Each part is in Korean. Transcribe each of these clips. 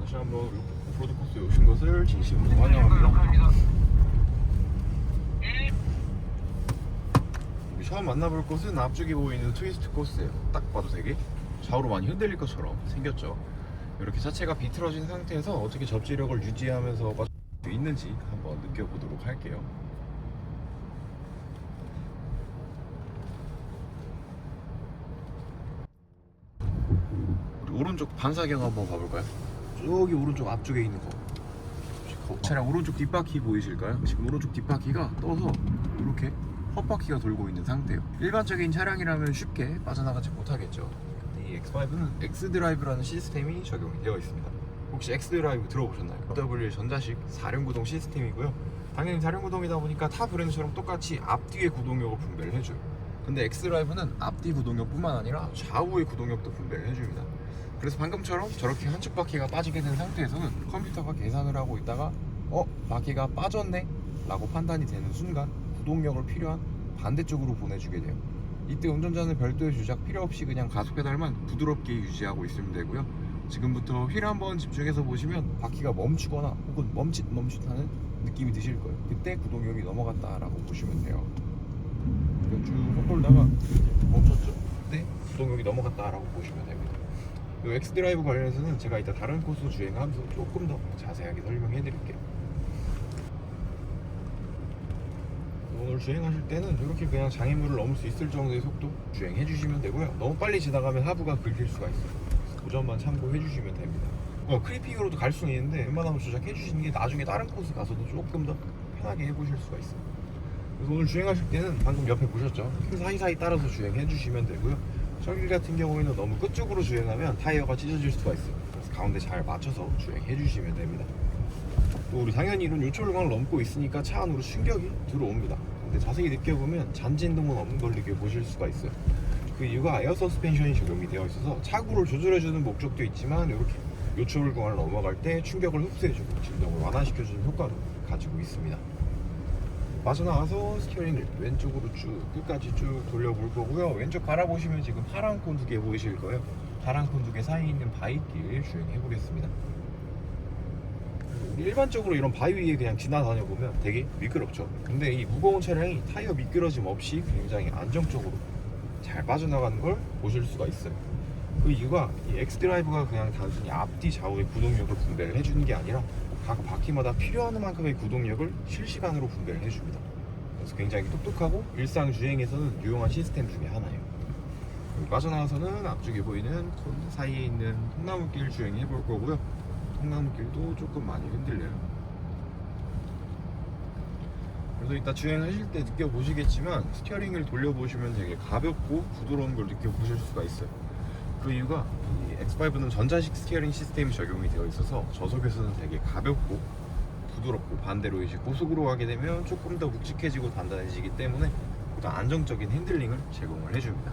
다시 한번 오프로드 코스에 오신 것을 진심으로 환영합니다. 우리 처음 만나볼 곳은 앞쪽에 보이는 트위스트 코스예요. 딱 봐도 되게 좌우로 많이 흔들릴 것처럼 생겼죠. 이렇게 차체가 비틀어진 상태에서 어떻게 접지력을 유지하면서 빠질 수 있는지 한번 느껴보도록 할게요. 우리 오른쪽 반사경 한번 봐볼까요? 저기 오른쪽 앞쪽에 있는 거, 차량 오른쪽 뒷바퀴 보이실까요? 지금 오른쪽 뒷바퀴가 떠서 이렇게 헛바퀴가 돌고 있는 상태예요. 일반적인 차량이라면 쉽게 빠져나가지 못하겠죠. 이 X5는 X드라이브라는 시스템이 적용이 되어 있습니다. 혹시 X드라이브 들어보셨나요? BMW 전자식 4륜구동 시스템이고요. 당연히 4륜구동이다 보니까 타 브랜드처럼 똑같이 앞뒤의 구동력을 분배를 해줘요. 근데 X드라이브는 앞뒤 구동력뿐만 아니라 좌우의 구동력도 분배를 해줍니다. 그래서 방금처럼 저렇게 한쪽 바퀴가 빠지게 된 상태에서는 컴퓨터가 계산을 하고 있다가 바퀴가 빠졌네 라고 판단이 되는 순간 구동력을 필요한 반대쪽으로 보내주게 돼요. 이때 운전자는 별도의 조작 필요 없이 그냥 가속 페달만 부드럽게 유지하고 있으면 되고요. 지금부터 휠 한번 집중해서 보시면 바퀴가 멈추거나 혹은 멈칫하는 느낌이 드실 거예요. 그때 구동력이 넘어갔다 라고 보시면 돼요. 쭉 헛돌다가 멈췄죠. 그때 구동력이 넘어갔다 라고 보시면 됩니다. 이 X드라이브 관련해서는 제가 이따 다른 코스 주행하면서 조금 더 자세하게 설명해 드릴게요. 오늘 주행하실 때는 이렇게 그냥 장애물을 넘을 수 있을 정도의 속도 주행해 주시면 되고요. 너무 빨리 지나가면 하부가 긁힐 수가 있어요. 그 점만 참고해 주시면 됩니다. 크리핑으로도 갈 수는 있는데 웬만하면 조작해 주시는 게 나중에 다른 코스 가서도 조금 더 편하게 해보실 수가 있어요. 그래서 오늘 주행하실 때는 방금 옆에 보셨죠? 사이사이 따라서 주행해 주시면 되고요. 저길 같은 경우에는 너무 끝쪽으로 주행하면 타이어가 찢어질 수가 있어요. 그래서 가운데 잘 맞춰서 주행해 주시면 됩니다. 또 우리 당연히 이런 요철구간을 넘고 있으니까 차 안으로 충격이 들어옵니다. 근데 자세히 느껴보면 잔진동은 없는 걸 느껴보실 수가 있어요. 그 이유가 에어 서스펜션이 적용이 되어 있어서 차구를 조절해주는 목적도 있지만 이렇게 요철구간을 넘어갈 때 충격을 흡수해주고 진동을 완화시켜주는 효과도 가지고 있습니다. 빠져나와서 스티어링을 왼쪽으로 쭉 끝까지 쭉 돌려볼 거고요. 왼쪽 바라보시면 지금 파란 콘 두 개 보이실 거예요. 파란 콘 두 개 사이에 있는 바위길 주행해 보겠습니다. 일반적으로 이런 바위 위에 그냥 지나다녀 보면 되게 미끄럽죠. 근데 이 무거운 차량이 타이어 미끄러짐 없이 굉장히 안정적으로 잘 빠져나가는 걸 보실 수가 있어요. 그 이유가 이 X드라이브가 그냥 단순히 앞뒤 좌우의 구동력을 분배를 해주는 게 아니라 각 바퀴마다 필요한 만큼의 구동력을 실시간으로 분배를 해줍니다. 그래서 굉장히 똑똑하고 일상 주행에서는 유용한 시스템 중에 하나예요. 빠져나와서는 앞쪽에 보이는 콘 사이에 있는 통나무길 주행해 볼 거고요. 통나무길도 조금 많이 흔들려요. 그래서 이따 주행하실 때 느껴보시겠지만 스티어링을 돌려보시면 되게 가볍고 부드러운 걸 느껴보실 수가 있어요. 그 이유가 이 X5는 전자식 스티어링 시스템이 적용이 되어 있어서 저속에서는 되게 가볍고 부드럽고, 반대로 이제 고속으로 가게 되면 조금 더 묵직해지고 단단해지기 때문에 보다 안정적인 핸들링을 제공을 해줍니다.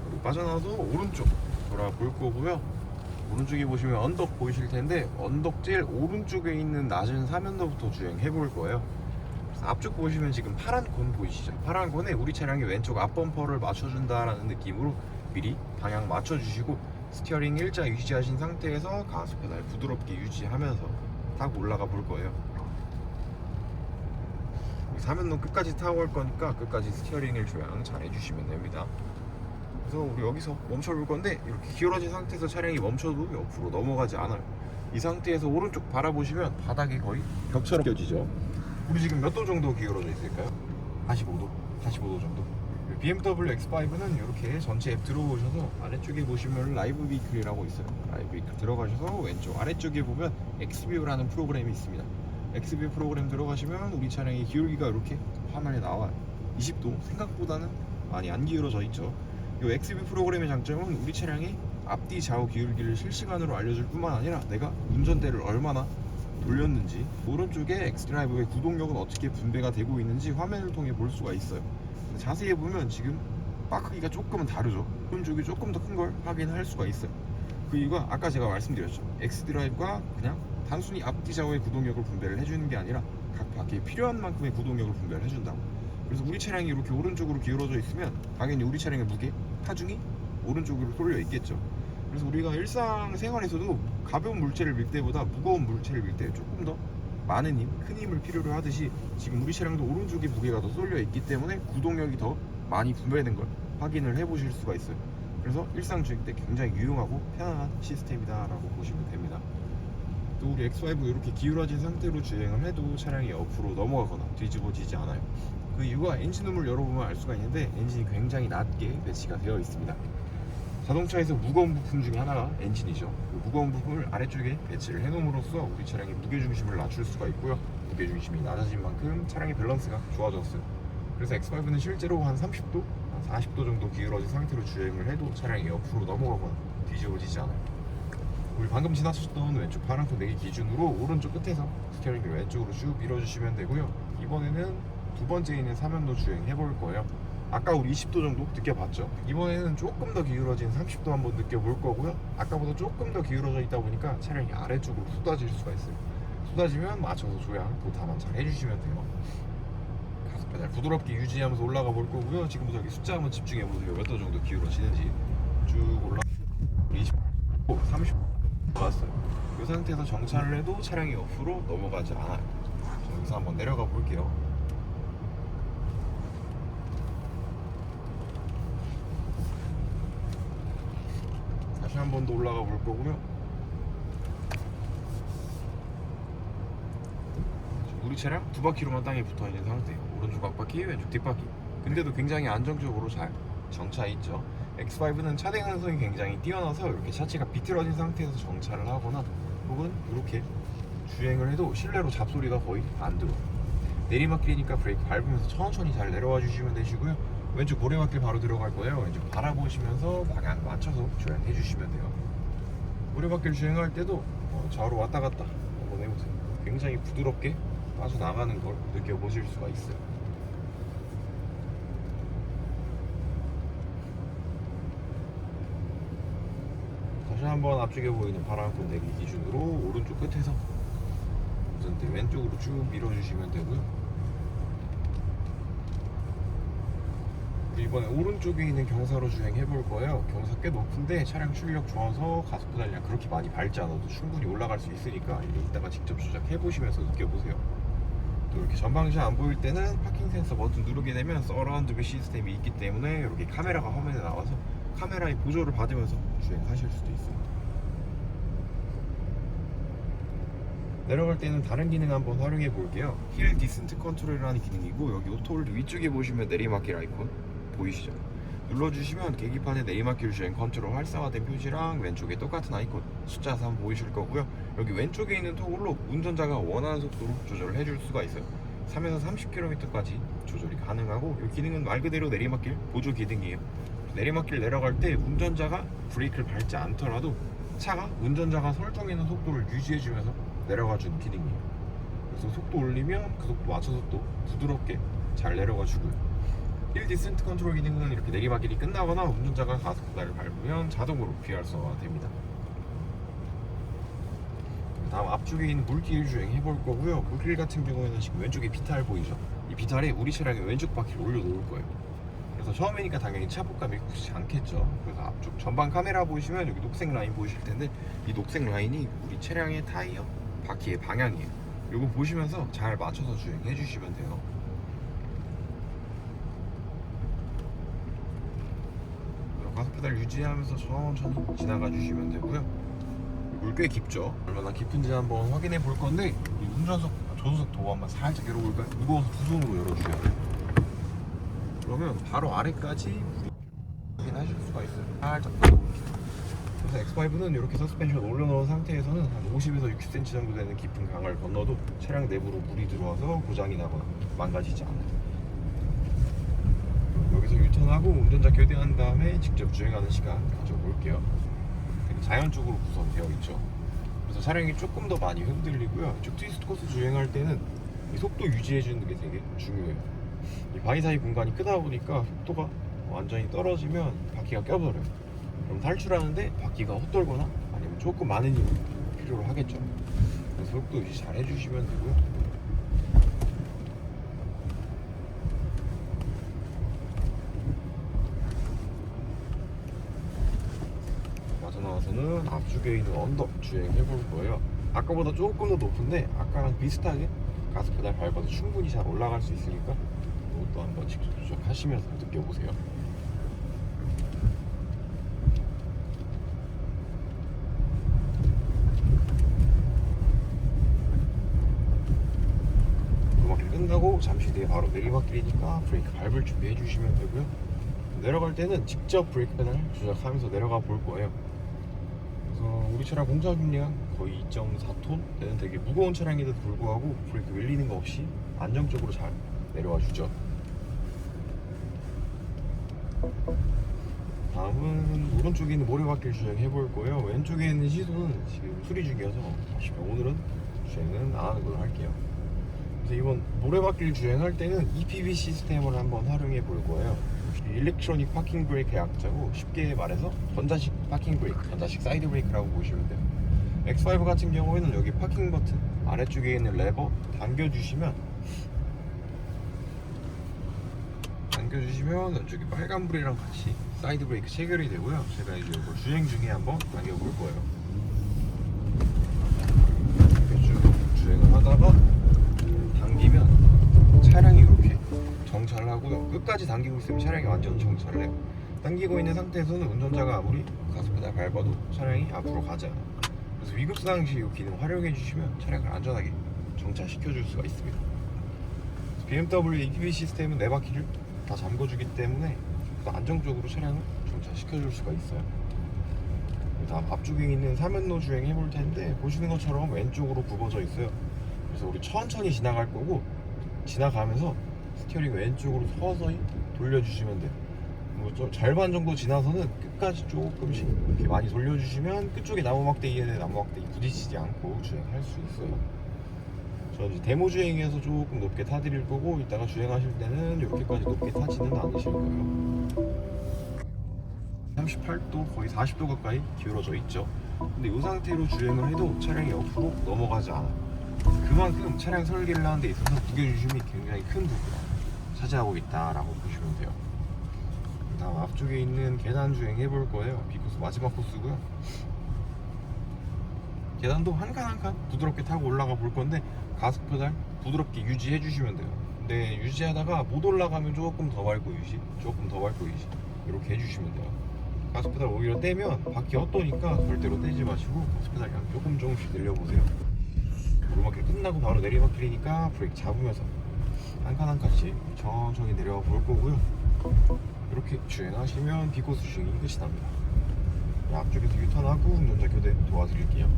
그리고 빠져나와서 오른쪽 돌아볼 거고요. 오른쪽에 보시면 언덕 보이실 텐데 언덕 제일 오른쪽에 있는 낮은 사면도부터 주행해 볼 거예요. 앞쪽 보시면 지금 파란 콘 보이시죠? 파란 콘에 우리 차량의 왼쪽 앞범퍼를 맞춰준다라는 느낌으로 미리 방향 맞춰주시고 스티어링 일자 유지하신 상태에서 가속 페달 부드럽게 유지하면서 딱 올라가 볼 거예요. 사면도 끝까지 타고 갈 거니까 끝까지 스티어링을 조향 잘 해주시면 됩니다. 그래서 우리 여기서 멈춰볼 건데 이렇게 기울어진 상태에서 차량이 멈춰도 옆으로 넘어가지 않아요. 이 상태에서 오른쪽 바라보시면 바닥이 거의 벽처럼 껴지죠. 우리 지금 몇 도 정도 기울어져 있을까요? 45도 정도. BMW X5는 이렇게 전체 앱 들어오셔서 아래쪽에 보시면 라이브 비클이라고 있어요. 라이브 비클 들어가셔서 왼쪽 아래쪽에 보면 XView라는 프로그램이 있습니다. XView 프로그램 들어가시면 우리 차량의 기울기가 이렇게 화면에 나와요. 20도, 생각보다는 많이 안 기울어져 있죠. 이 XView 프로그램의 장점은 우리 차량이 앞뒤 좌우 기울기를 실시간으로 알려줄 뿐만 아니라 내가 운전대를 얼마나 돌렸는지, 오른쪽에 X드라이브의 구동력은 어떻게 분배가 되고 있는지 화면을 통해 볼 수가 있어요. 근데 자세히 보면 지금 바 크기가 조금은 다르죠. 오른쪽이 조금 더 큰 걸 확인할 수가 있어요. 그 이유가 아까 제가 말씀드렸죠. X드라이브가 그냥 단순히 앞뒤 좌우의 구동력을 분배를 해주는 게 아니라 각 바퀴에 필요한 만큼의 구동력을 분배를 해준다고. 그래서 우리 차량이 이렇게 오른쪽으로 기울어져 있으면 당연히 우리 차량의 무게, 하중이 오른쪽으로 쏠려 있겠죠. 그래서 우리가 일상생활에서도 가벼운 물체를 밀 때보다 무거운 물체를 밀 때 조금 더 많은 힘, 큰 힘을 필요로 하듯이 지금 우리 차량도 오른쪽에 무게가 더 쏠려 있기 때문에 구동력이 더 많이 분배된 걸 확인을 해 보실 수가 있어요. 그래서 일상 주행 때 굉장히 유용하고 편안한 시스템이다라고 보시면 됩니다. 또 우리 X5 이렇게 기울어진 상태로 주행을 해도 차량이 옆으로 넘어가거나 뒤집어지지 않아요. 그 이유가 엔진음을 열어보면 알 수가 있는데 엔진이 굉장히 낮게 배치가 되어 있습니다. 자동차에서 무거운 부품 중에 하나가 엔진이죠. 그 무거운 부품을 아래쪽에 배치를 해놓음으로써 우리 차량의 무게중심을 낮출 수가 있고요. 무게중심이 낮아진 만큼 차량의 밸런스가 좋아졌어요. 그래서 X5는 실제로 한 30도, 한 40도 정도 기울어진 상태로 주행을 해도 차량이 옆으로 넘어가거나 뒤집어지지 않아요. 우리 방금 지나쳤던 왼쪽 파란코 내기 기준으로 오른쪽 끝에서 스티어링을 왼쪽으로 쭉 밀어주시면 되고요. 이번에는 두 번째 있는 사면도 주행해 볼 거예요. 아까 우리 20도 정도 느껴봤죠. 이번에는 조금 더 기울어진 30도 한번 느껴볼 거고요. 아까보다 조금 더 기울어져 있다 보니까 차량이 아래쪽으로 쏟아질 수가 있어요. 쏟아지면 맞춰서 조향, 보타만 잘 해주시면 돼요. 가속 페달 부드럽게 유지하면서 올라가 볼 거고요. 지금부터 여기 숫자 한번 집중해 보세요. 몇 도 정도 기울어지는지 쭉 올라 20도, 30도 왔어요. 이 상태에서 정차를 해도 차량이 옆으로 넘어가지 않아요. 여기서 한번 내려가 볼게요. 다시 한 번 더 올라가 볼 거고요. 우리 차량 두 바퀴로만 땅에 붙어 있는 상태예요. 오른쪽 앞바퀴, 왼쪽 뒷바퀴. 근데도 굉장히 안정적으로 잘 정차해 있죠. X5는 차대 가능성이 굉장히 뛰어나서 이렇게 차체가 비틀어진 상태에서 정차를 하거나 혹은 이렇게 주행을 해도 실내로 잡소리가 거의 안 들어요. 내리막길이니까 브레이크 밟으면서 천천히 잘 내려와 주시면 되시고요. 왼쪽 모래막길 바로 들어갈 거예요. 왼쪽 바라보시면서 방향 맞춰서 주행해 주시면 돼요. 모래막길 주행할 때도 좌우로 왔다 갔다 한번 해보세요. 굉장히 부드럽게 빠져나가는 걸 느껴보실 수가 있어요. 다시 한번 앞쪽에 보이는 파란꽃 내기 기준으로 오른쪽 끝에서 운전대 왼쪽으로 쭉 밀어주시면 되고요. 이번에 오른쪽에 있는 경사로 주행해 볼 거예요. 경사 꽤 높은데 차량 출력 좋아서 가속 페달량 그렇게 많이 밟지 않아도 충분히 올라갈 수 있으니까 이따가 직접 조작해 보시면서 느껴보세요. 또 이렇게 전방시야 안 보일 때는 파킹 센서 버튼 누르게 되면 서라운드 뷰 시스템이 있기 때문에 이렇게 카메라가 화면에 나와서 카메라의 보조를 받으면서 주행하실 수도 있습니다. 내려갈 때는 다른 기능 한번 활용해 볼게요. 힐 디센트 컨트롤이라는 기능이고 여기 오토홀드 위쪽에 보시면 내리막길 아이콘 보이시죠? 눌러주시면 계기판에 내리막길 주행 컨트롤 활성화된 표시랑 왼쪽에 똑같은 아이콘 숫자 3 보이실 거고요. 여기 왼쪽에 있는 토글로 운전자가 원하는 속도로 조절을 해줄 수가 있어요. 3에서 30km까지 조절이 가능하고 이 기능은 말 그대로 내리막길 보조 기능이에요. 내리막길 내려갈 때 운전자가 브레이크를 밟지 않더라도 차가 운전자가 설정해놓은 속도를 유지해주면서 내려가주는 기능이에요. 그래서 속도 올리면 그 속도 맞춰서 또 부드럽게 잘 내려가 주고요. 힐 디센트 컨트롤 기능은 이렇게 내리막길이 끝나거나 운전자가 가속 페달을 밟으면 자동으로 비활성화가 됩니다. 다음 앞쪽에 있는 물길 주행 해볼 거고요. 물길 같은 경우에는 지금 왼쪽에 비탈 보이죠? 이 비탈에 우리 차량의 왼쪽 바퀴를 올려놓을 거예요. 그래서 처음이니까 당연히 차폭감이 굳지 않겠죠. 그래서 앞쪽 전방 카메라 보시면 여기 녹색 라인 보이실 텐데 이 녹색 라인이 우리 차량의 타이어, 바퀴의 방향이에요. 이거 보시면서 잘 맞춰서 주행해 주시면 돼요. 가속 페달 유지하면서 천천히 지나가 주시면 되고요. 물 꽤 깊죠? 얼마나 깊은지 한번 확인해 볼 건데 이 운전석, 조수석 도어 한번 살짝 열어볼까요? 무거워서 두 손으로 열어주셔야 돼요. 그러면 바로 아래까지 물이 확인하실 수가 있어요. 살짝 들어올게요. 그래서 X5는 이렇게 서스펜션 올려놓은 상태에서는 한 50에서 60cm 정도 되는 깊은 강을 건너도 차량 내부로 물이 들어와서 고장이 나거나 망가지지 않아요. 여기서 유턴하고 운전자 교대한 다음에 직접 주행하는 시간 가져볼게요. 되게 자연적으로 구성되어 있죠. 그래서 차량이 조금 더 많이 흔들리고요. 이쪽 트위스트 코스 주행할 때는 이 속도 유지해주는 게 되게 중요해요. 이 바위 사이 공간이 크다 보니까 속도가 완전히 떨어지면 바퀴가 껴버려요. 그럼 탈출하는데 바퀴가 헛돌거나 아니면 조금 많은 힘이 필요로 하겠죠. 그래서 속도 유지 잘 해주시면 되고요. 빠져나와서는 앞쪽에 있는 언덕 주행해 볼 거예요. 아까보다 조금 더 높은데 아까랑 비슷하게 가스 페달 밟아도 충분히 잘 올라갈 수 있으니까 이것도 한번 직접 조작하시면서 느껴보세요. 오르막길 끝나고 잠시 뒤에 바로 내리막길이니까 브레이크 밟을 준비해 주시면 되고요. 내려갈 때는 직접 브레이크 페달 조작하면서 내려가 볼 거예요. 그래서 우리 차량 공차 중량 거의 2.4톤 되는 되게 무거운 차량에도 불구하고 브레이크 밀리는 거 없이 안정적으로 잘 내려와 주죠. 다음은 오른쪽에 있는 모래바퀴를 주행해 볼 거예요. 왼쪽에 있는 시소는 지금 수리 중이어서 오늘은 주행은 안 하는 걸로 할게요. 그래서 이번 모래바퀴를 주행할 때는 EPB 시스템을 한번 활용해 볼 거예요. 일렉트로닉 파킹 브레이크의 약자고 쉽게 말해서 전자식 파킹 브레이크, 전자식 사이드 브레이크라고 보시면 돼요. X5 같은 경우에는 여기 파킹 버튼 아래쪽에 있는 레버 당겨주시면 이쪽에 빨간 불이랑 같이 사이드 브레이크 체결이 되고요. 제가 이제 이거 주행 중에 한번 당겨볼 거예요. 이렇게 쭉 주행을 하다가 당기면 차량이 이렇게 정차를 하고요. 끝까지 당기고 있으면 차량이 완전 정차를 해요. 당기고 있는 상태에서는 운전자가 아무리 가스페달 밟아도 차량이 앞으로 가지 않아요. 그래서 위급상시 이 기능 활용해 주시면 차량을 안전하게 정차시켜 줄 수가 있습니다. BMW EPB 시스템은 네 바퀴를 다 잠궈주기 때문에 안정적으로 차량을 정차시켜 줄 수가 있어요. 다음 앞쪽에 있는 3연로 주행해 볼 텐데 보시는 것처럼 왼쪽으로 굽어져 있어요. 그래서 우리 천천히 지나갈 거고 지나가면서 스티어링 왼쪽으로 서서히 돌려주시면 돼요. 절반 정도 지나서는 끝까지 조금씩 이렇게 많이 돌려주시면 끝쪽에 나무 막대기에 나무 막대기 부딪히지 않고 주행할 수 있어요. 저는 이제 데모 주행에서 조금 높게 타드릴 거고 이따가 주행하실 때는 이렇게까지 높게 타지는 않으실 거예요. 38도 거의 40도 가까이 기울어져 있죠. 근데 이 상태로 주행을 해도 차량이 옆으로 넘어가지 않아요. 그만큼 차량 설계를 하는 데 있어서 무게중심이 굉장히 큰 부분을 차지하고 있다라고 보시면 돼요. 다음 앞쪽에 있는 계단 주행 해볼 거예요. B코스 마지막 코스고요. 계단도 한 칸 한 칸 부드럽게 타고 올라가 볼 건데 가스 페달 부드럽게 유지해 주시면 돼요. 근데 유지하다가 못 올라가면 조금 더 밟고 유지, 조금 더 밟고 유지 이렇게 해주시면 돼요. 가스 페달 오히려 떼면 바퀴 헛도니까 절대로 떼지 마시고 가스 페달 그냥 조금씩 늘려보세요. 오르막길 끝나고 바로 내리막길이니까 브레이크 잡으면서 한 칸 한 칸씩 천천히 내려와 볼 거고요. 이렇게 주행하시면 B코스 주행이 끝이 납니다. 앞쪽에서 유턴하고 운전자 교대 도와드릴게요.